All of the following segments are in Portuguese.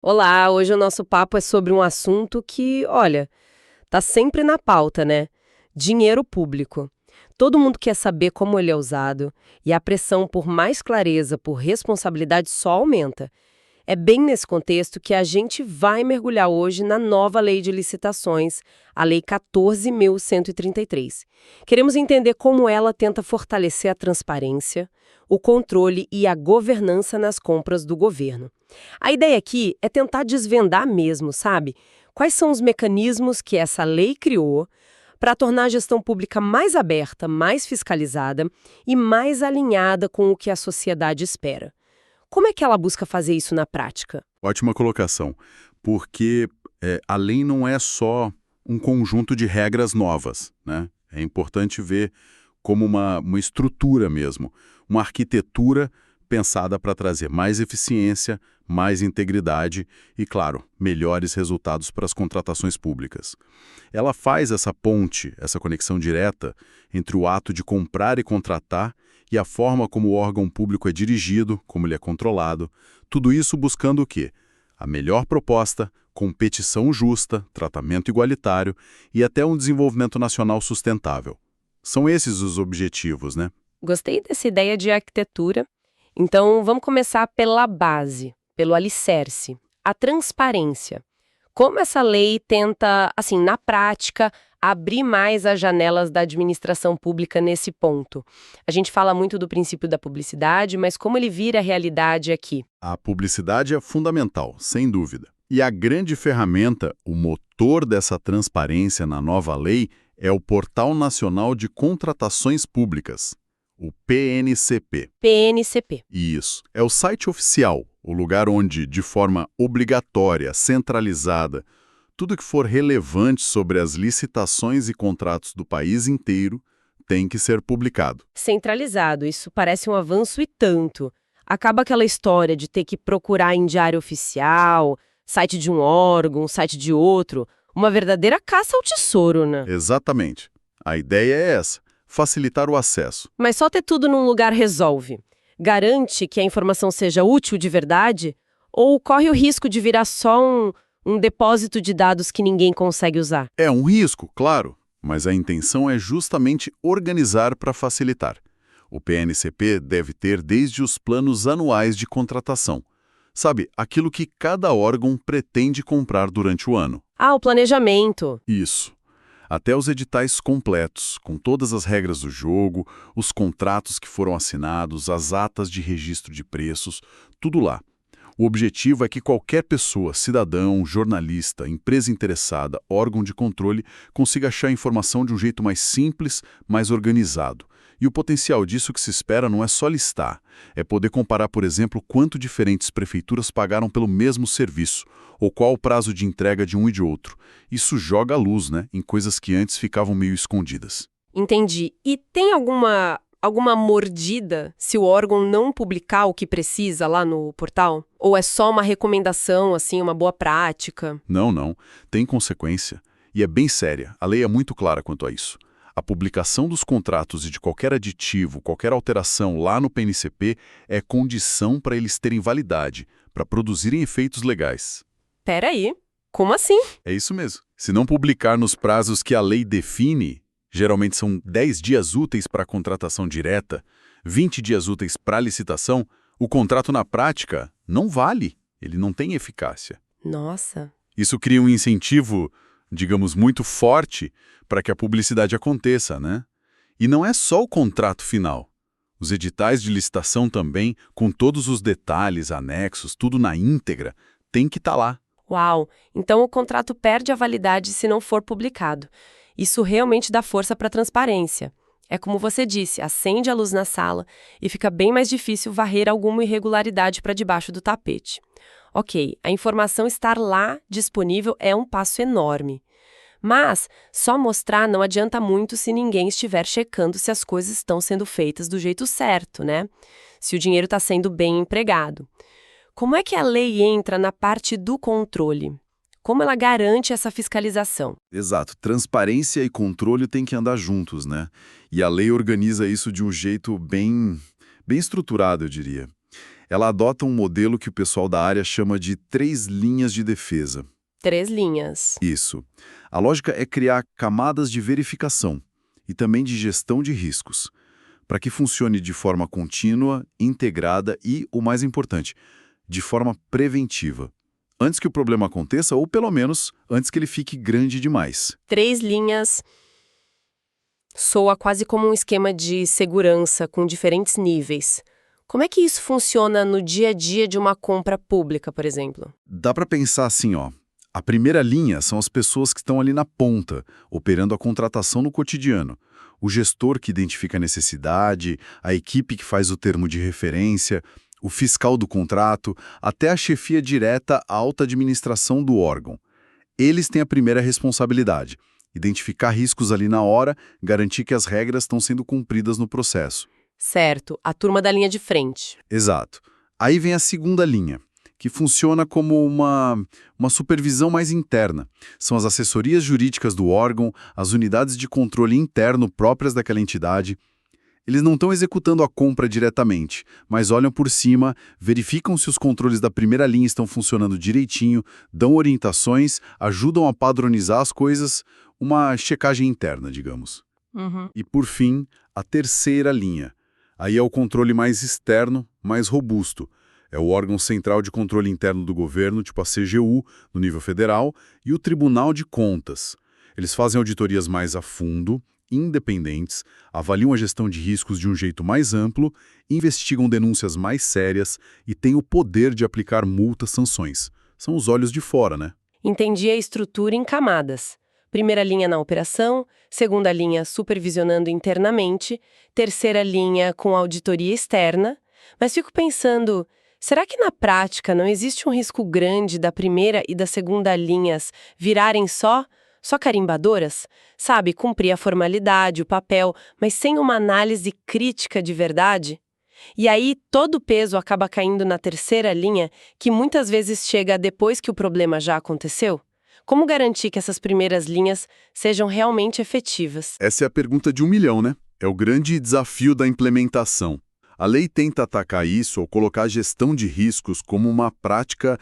Olá, hoje o nosso papo é sobre um assunto que, olha, tá sempre na pauta, né? Dinheiro público. Todo mundo quer saber como ele é usado e a pressão por mais clareza, por responsabilidade só aumenta. É bem nesse contexto que a gente vai mergulhar hoje na nova lei de licitações, a Lei 14.133. Queremos entender como ela tenta fortalecer a transparência, o controle e a governança nas compras do governo. A ideia aqui é tentar desvendar mesmo, sabe? Quais são os mecanismos que essa lei criou para tornar a gestão pública mais aberta, mais fiscalizada e mais alinhada com o que a sociedade espera. Como é que ela busca fazer isso na prática? Ótima colocação, porque a lei não é só um conjunto de regras novas, né? É importante ver como uma estrutura mesmo, uma arquitetura pensada para trazer mais eficiência, mais integridade e, claro, melhores resultados para as contratações públicas. Ela faz essa ponte, essa conexão direta entre o ato de comprar e contratar e a forma como o órgão público é dirigido, como ele é controlado, tudo isso buscando o quê? A melhor proposta, competição justa, tratamento igualitário e até um desenvolvimento nacional sustentável. São esses os objetivos, né? Gostei dessa ideia de arquitetura. Então, vamos começar pela base, pelo alicerce, a transparência. Como essa lei tenta, assim, na prática, abrir mais as janelas da administração pública nesse ponto? A gente fala muito do princípio da publicidade, mas como ele vira realidade aqui? A publicidade é fundamental, sem dúvida. E a grande ferramenta, o motor dessa transparência na nova lei, é o Portal Nacional de Contratações Públicas, o PNCP. PNCP. Isso. É o site oficial, o lugar onde, de forma obrigatória, centralizada, tudo que for relevante sobre as licitações e contratos do país inteiro tem que ser publicado. Centralizado, isso parece um avanço e tanto. Acaba aquela história de ter que procurar em diário oficial, site de um órgão, site de outro, uma verdadeira caça ao tesouro, né? Exatamente. A ideia é essa, facilitar o acesso. Mas só ter tudo num lugar resolve. Garante que a informação seja útil de verdade ou corre o risco de virar só um depósito de dados que ninguém consegue usar? É um risco, claro, mas a intenção é justamente organizar para facilitar. O PNCP deve ter desde os planos anuais de contratação. Sabe, aquilo que cada órgão pretende comprar durante o ano. Ah, o planejamento. Isso. Até os editais completos, com todas as regras do jogo, os contratos que foram assinados, as atas de registro de preços, tudo lá. O objetivo é que qualquer pessoa, cidadão, jornalista, empresa interessada, órgão de controle, consiga achar a informação de um jeito mais simples, mais organizado. E o potencial disso que se espera não é só listar, é poder comparar, por exemplo, quanto diferentes prefeituras pagaram pelo mesmo serviço, ou qual o prazo de entrega de um e de outro. Isso joga a luz, né, em coisas que antes ficavam meio escondidas. Entendi. E tem alguma mordida se o órgão não publicar o que precisa lá no portal? Ou é só uma recomendação, assim, uma boa prática? Não, não. Tem consequência. E é bem séria. A lei é muito clara quanto a isso. A publicação dos contratos e de qualquer aditivo, qualquer alteração lá no PNCP é condição para eles terem validade, para produzirem efeitos legais. Peraí, como assim? É isso mesmo. Se não publicar nos prazos que a lei define, geralmente são 10 dias úteis para a contratação direta, 20 dias úteis para a licitação, o contrato na prática não vale, ele não tem eficácia. Nossa. Isso cria um incentivo, digamos, muito forte para que a publicidade aconteça, né? E não é só o contrato final. Os editais de licitação também, com todos os detalhes, anexos, tudo na íntegra, tem que estar lá. Uau! Então o contrato perde a validade se não for publicado. Isso realmente dá força para a transparência. É como você disse, acende a luz na sala e fica bem mais difícil varrer alguma irregularidade para debaixo do tapete. Ok, a informação estar lá disponível é um passo enorme. Mas só mostrar não adianta muito se ninguém estiver checando se as coisas estão sendo feitas do jeito certo, né? Se o dinheiro está sendo bem empregado. Como é que a lei entra na parte do controle? Como ela garante essa fiscalização? Exato. Transparência e controle têm que andar juntos, né? E a lei organiza isso de um jeito bem estruturado, eu diria. Ela adota um modelo que o pessoal da área chama de 3 linhas de defesa. 3 linhas. Isso. A lógica é criar camadas de verificação e também de gestão de riscos, para que funcione de forma contínua, integrada e, o mais importante, de forma preventiva. Antes que o problema aconteça, ou pelo menos antes que ele fique grande demais. 3 linhas soa quase como um esquema de segurança com diferentes níveis. Como é que isso funciona no dia a dia de uma compra pública, por exemplo? Dá para pensar assim, ó. A primeira linha são as pessoas que estão ali na ponta, operando a contratação no cotidiano. O gestor que identifica a necessidade, a equipe que faz o termo de referência, o fiscal do contrato, até a chefia direta à alta administração do órgão. Eles têm a primeira responsabilidade: identificar riscos ali na hora, garantir que as regras estão sendo cumpridas no processo. Certo, a turma da linha de frente. Exato. Aí vem a segunda linha, que funciona como uma supervisão mais interna. São as assessorias jurídicas do órgão, as unidades de controle interno próprias daquela entidade. Eles não estão executando a compra diretamente, mas olham por cima, verificam se os controles da primeira linha estão funcionando direitinho, dão orientações, ajudam a padronizar as coisas, uma checagem interna, digamos. E, por fim, a terceira linha. Aí é o controle mais externo, mais robusto. É o órgão central de controle interno do governo, tipo a CGU, no nível federal, e o Tribunal de Contas. Eles fazem auditorias mais a fundo, independentes, avaliam a gestão de riscos de um jeito mais amplo, investigam denúncias mais sérias e têm o poder de aplicar multas, sanções. São os olhos de fora, né? Entendi a estrutura em camadas. Primeira linha na operação, segunda linha supervisionando internamente, terceira linha com auditoria externa. Mas fico pensando, será que na prática não existe um risco grande da primeira e da segunda linhas virarem só carimbadoras? Sabe, cumprir a formalidade, o papel, mas sem uma análise crítica de verdade? E aí todo o peso acaba caindo na terceira linha, que muitas vezes chega depois que o problema já aconteceu? Como garantir que essas primeiras linhas sejam realmente efetivas? Essa é a pergunta de 1 milhão, né? É o grande desafio da implementação. A lei tenta atacar isso ou colocar a gestão de riscos como uma prática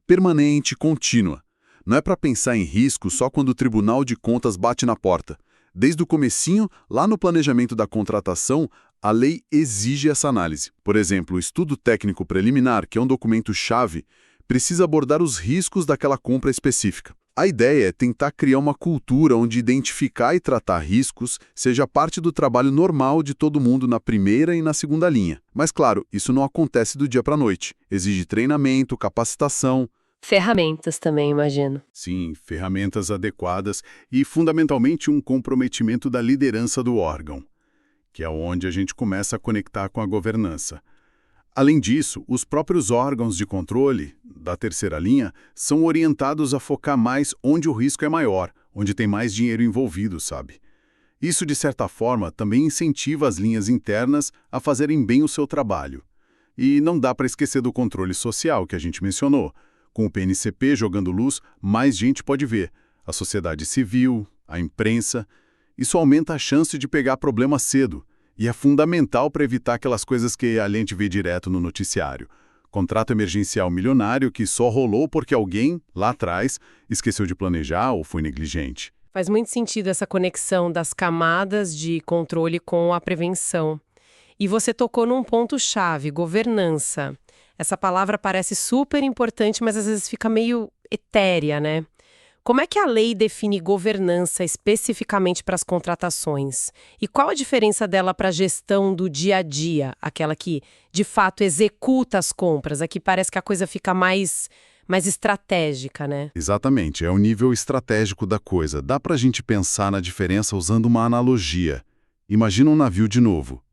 permanente, contínua. Não é para pensar em risco só quando o Tribunal de Contas bate na porta. Desde o comecinho, lá no planejamento da contratação, a lei exige essa análise. Por exemplo, o estudo técnico preliminar, que é um documento-chave, precisa abordar os riscos daquela compra específica. A ideia é tentar criar uma cultura onde identificar e tratar riscos seja parte do trabalho normal de todo mundo na primeira e na segunda linha. Mas, claro, isso não acontece do dia para a noite. Exige treinamento, capacitação. Ferramentas também, imagino. Sim, ferramentas adequadas e, fundamentalmente, um comprometimento da liderança do órgão, que é onde a gente começa a conectar com a governança. Além disso, os próprios órgãos de controle da terceira linha são orientados a focar mais onde o risco é maior, onde tem mais dinheiro envolvido, sabe? Isso, de certa forma, também incentiva as linhas internas a fazerem bem o seu trabalho. E não dá para esquecer do controle social que a gente mencionou. Com o PNCP jogando luz, mais gente pode ver. A sociedade civil, a imprensa. Isso aumenta a chance de pegar problema cedo. E é fundamental para evitar aquelas coisas que a gente vê direto no noticiário. Contrato emergencial milionário que só rolou porque alguém, lá atrás, esqueceu de planejar ou foi negligente. Faz muito sentido essa conexão das camadas de controle com a prevenção. E você tocou num ponto-chave, governança. Essa palavra parece super importante, mas às vezes fica meio etérea, né? Como é que a lei define governança especificamente para as contratações? E qual a diferença dela para a gestão do dia a dia, aquela que, de fato, executa as compras? Aqui parece que a coisa fica mais estratégica, né? Exatamente, é o nível estratégico da coisa. Dá para a gente pensar na diferença usando uma analogia. Imagina um navio de novo.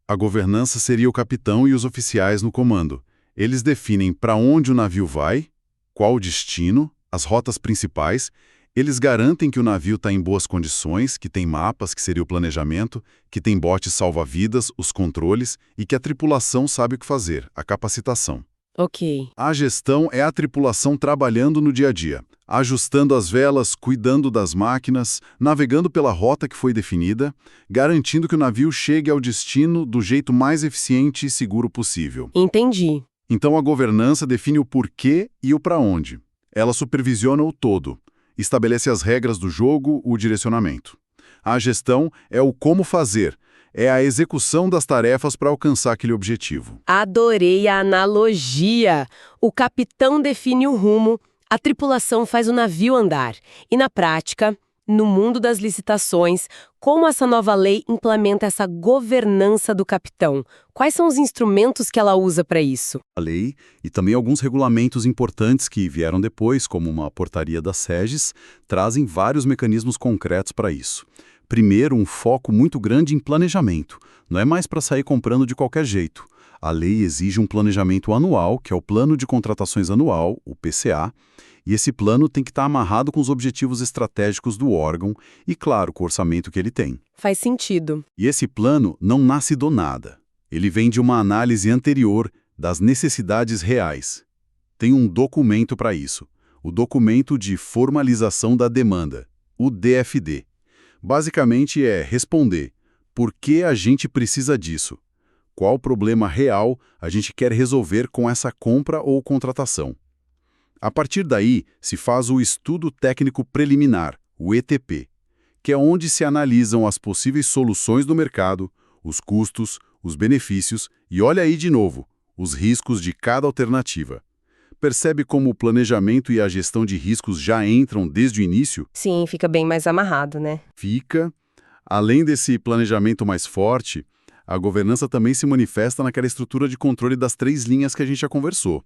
A governança seria o capitão e os oficiais no comando. Eles definem para onde o navio vai, qual o destino, as rotas principais. Eles garantem que o navio está em boas condições, que tem mapas, que seria o planejamento, que tem botes salva-vidas, os controles e que a tripulação sabe o que fazer, a capacitação. Ok. A gestão é a tripulação trabalhando no dia a dia, ajustando as velas, cuidando das máquinas, navegando pela rota que foi definida, garantindo que o navio chegue ao destino do jeito mais eficiente e seguro possível. Entendi. Então a governança define o porquê e o para onde. Ela supervisiona o todo, estabelece as regras do jogo, o direcionamento. A gestão é o como fazer, é a execução das tarefas para alcançar aquele objetivo. Adorei a analogia. O capitão define o rumo, a tripulação faz o navio andar. E na prática, no mundo das licitações, como essa nova lei implementa essa governança do capitão? Quais são os instrumentos que ela usa para isso? A lei e também alguns regulamentos importantes que vieram depois, como uma portaria da SEGES, trazem vários mecanismos concretos para isso. Primeiro, um foco muito grande em planejamento. Não é mais para sair comprando de qualquer jeito. A lei exige um planejamento anual, que é o Plano de Contratações Anual, o PCA, e esse plano tem que estar amarrado com os objetivos estratégicos do órgão e, claro, com o orçamento que ele tem. Faz sentido. E esse plano não nasce do nada. Ele vem de uma análise anterior das necessidades reais. Tem um documento para isso, o Documento de Formalização da Demanda, o DFD. Basicamente é responder por que a gente precisa disso, qual problema real a gente quer resolver com essa compra ou contratação. A partir daí, se faz o Estudo Técnico Preliminar, o ETP, que é onde se analisam as possíveis soluções do mercado, os custos, os benefícios e, olha aí de novo, os riscos de cada alternativa. Percebe como o planejamento e a gestão de riscos já entram desde o início? Sim, fica bem mais amarrado, né? Fica. Além desse planejamento mais forte, a governança também se manifesta naquela estrutura de controle das 3 linhas que a gente já conversou.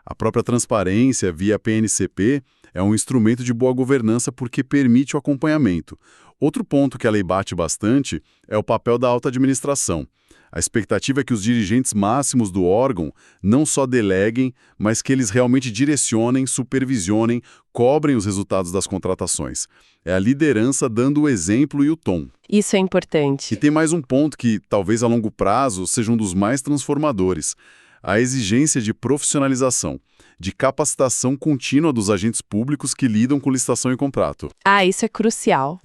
A própria transparência via PNCP é um instrumento de boa governança porque permite o acompanhamento. Outro ponto que a lei bate bastante é o papel da alta administração. A expectativa é que os dirigentes máximos do órgão não só deleguem, mas que eles realmente direcionem, supervisionem, cobrem os resultados das contratações. É a liderança dando o exemplo e o tom. Isso é importante. E tem mais um ponto que, talvez a longo prazo, seja um dos mais transformadores. A exigência de profissionalização, de capacitação contínua dos agentes públicos que lidam com licitação e contrato. Ah, isso é crucial.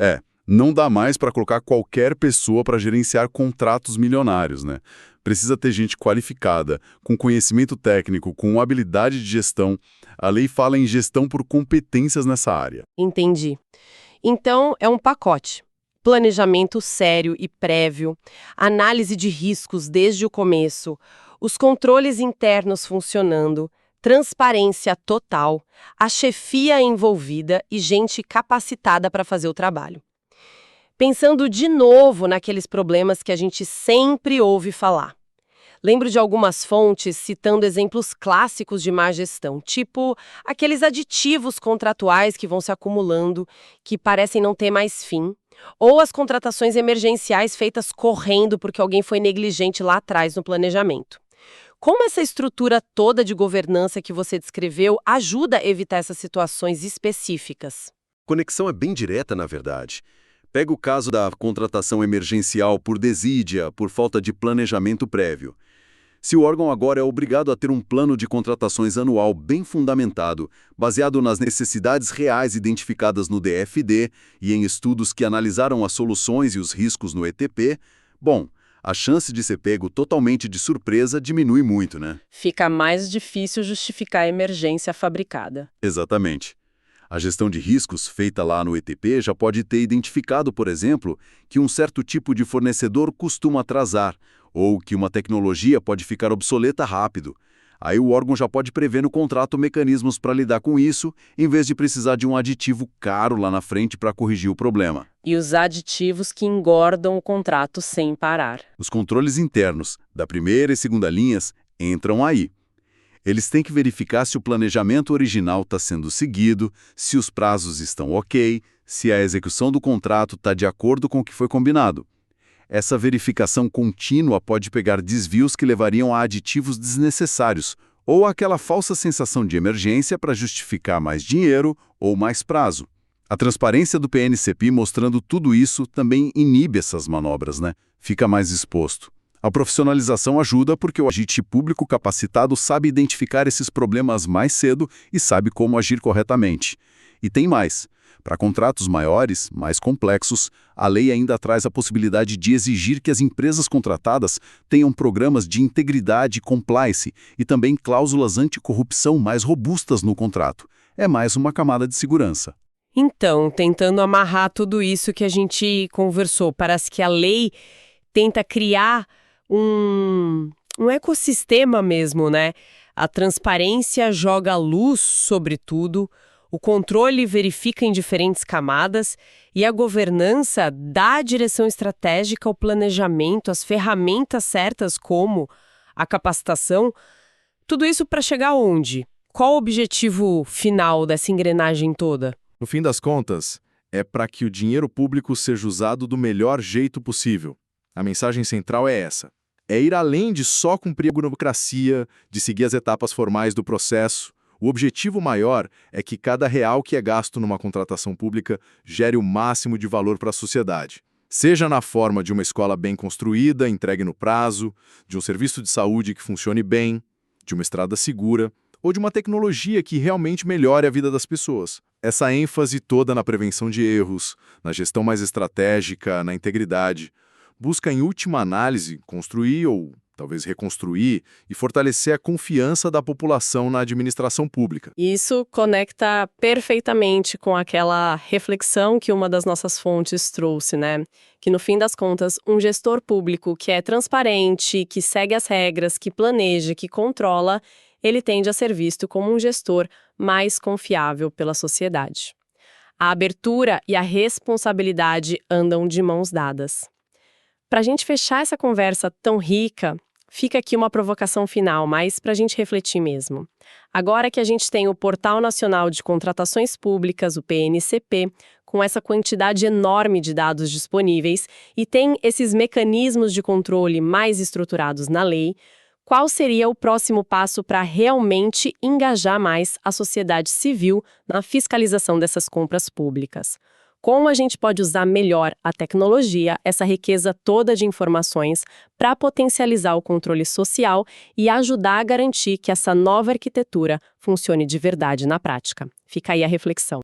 Não dá mais para colocar qualquer pessoa para gerenciar contratos milionários, né? Precisa ter gente qualificada, com conhecimento técnico, com habilidade de gestão. A lei fala em gestão por competências nessa área. Entendi. Então, é um pacote. Planejamento sério e prévio, análise de riscos desde o começo, os controles internos funcionando, transparência total, a chefia envolvida e gente capacitada para fazer o trabalho. Pensando de novo naqueles problemas que a gente sempre ouve falar. Lembro de algumas fontes citando exemplos clássicos de má gestão, tipo aqueles aditivos contratuais que vão se acumulando, que parecem não ter mais fim, ou as contratações emergenciais feitas correndo porque alguém foi negligente lá atrás no planejamento. Como essa estrutura toda de governança que você descreveu ajuda a evitar essas situações específicas? Conexão é bem direta, na verdade. Pega o caso da contratação emergencial por desídia, por falta de planejamento prévio. Se o órgão agora é obrigado a ter um plano de contratações anual bem fundamentado, baseado nas necessidades reais identificadas no DFD e em estudos que analisaram as soluções e os riscos no ETP, bom, a chance de ser pego totalmente de surpresa diminui muito, né? Fica mais difícil justificar a emergência fabricada. Exatamente. A gestão de riscos feita lá no ETP já pode ter identificado, por exemplo, que um certo tipo de fornecedor costuma atrasar, ou que uma tecnologia pode ficar obsoleta rápido. Aí o órgão já pode prever no contrato mecanismos para lidar com isso, em vez de precisar de um aditivo caro lá na frente para corrigir o problema. E os aditivos que engordam o contrato sem parar. Os controles internos, da primeira e segunda linhas, entram aí. Eles têm que verificar se o planejamento original está sendo seguido, se os prazos estão ok, se a execução do contrato está de acordo com o que foi combinado. Essa verificação contínua pode pegar desvios que levariam a aditivos desnecessários ou aquela falsa sensação de emergência para justificar mais dinheiro ou mais prazo. A transparência do PNCP mostrando tudo isso também inibe essas manobras, né? Fica mais exposto. A profissionalização ajuda porque o agente público capacitado sabe identificar esses problemas mais cedo e sabe como agir corretamente. E tem mais. Para contratos maiores, mais complexos, a lei ainda traz a possibilidade de exigir que as empresas contratadas tenham programas de integridade e compliance e também cláusulas anticorrupção mais robustas no contrato. É mais uma camada de segurança. Então, tentando amarrar tudo isso que a gente conversou, parece que a lei tenta criar um ecossistema mesmo, né? A transparência joga luz sobre tudo, o controle verifica em diferentes camadas e a governança dá a direção estratégica, o planejamento, as ferramentas certas como a capacitação. Tudo isso para chegar onde? Qual o objetivo final dessa engrenagem toda? No fim das contas, é para que o dinheiro público seja usado do melhor jeito possível. A mensagem central é essa. É ir além de só cumprir a burocracia, de seguir as etapas formais do processo. O objetivo maior é que cada real que é gasto numa contratação pública gere o máximo de valor para a sociedade. Seja na forma de uma escola bem construída, entregue no prazo, de um serviço de saúde que funcione bem, de uma estrada segura, ou de uma tecnologia que realmente melhore a vida das pessoas. Essa ênfase toda na prevenção de erros, na gestão mais estratégica, na integridade, busca, em última análise, construir ou talvez reconstruir e fortalecer a confiança da população na administração pública. Isso conecta perfeitamente com aquela reflexão que uma das nossas fontes trouxe, né? Que, no fim das contas, um gestor público que é transparente, que segue as regras, que planeja, que controla, ele tende a ser visto como um gestor mais confiável pela sociedade. A abertura e a responsabilidade andam de mãos dadas. Para a gente fechar essa conversa tão rica, fica aqui uma provocação final, mas para a gente refletir mesmo. Agora que a gente tem o Portal Nacional de Contratações Públicas, o PNCP, com essa quantidade enorme de dados disponíveis e tem esses mecanismos de controle mais estruturados na lei, qual seria o próximo passo para realmente engajar mais a sociedade civil na fiscalização dessas compras públicas? Como a gente pode usar melhor a tecnologia, essa riqueza toda de informações, para potencializar o controle social e ajudar a garantir que essa nova arquitetura funcione de verdade na prática? Fica aí a reflexão.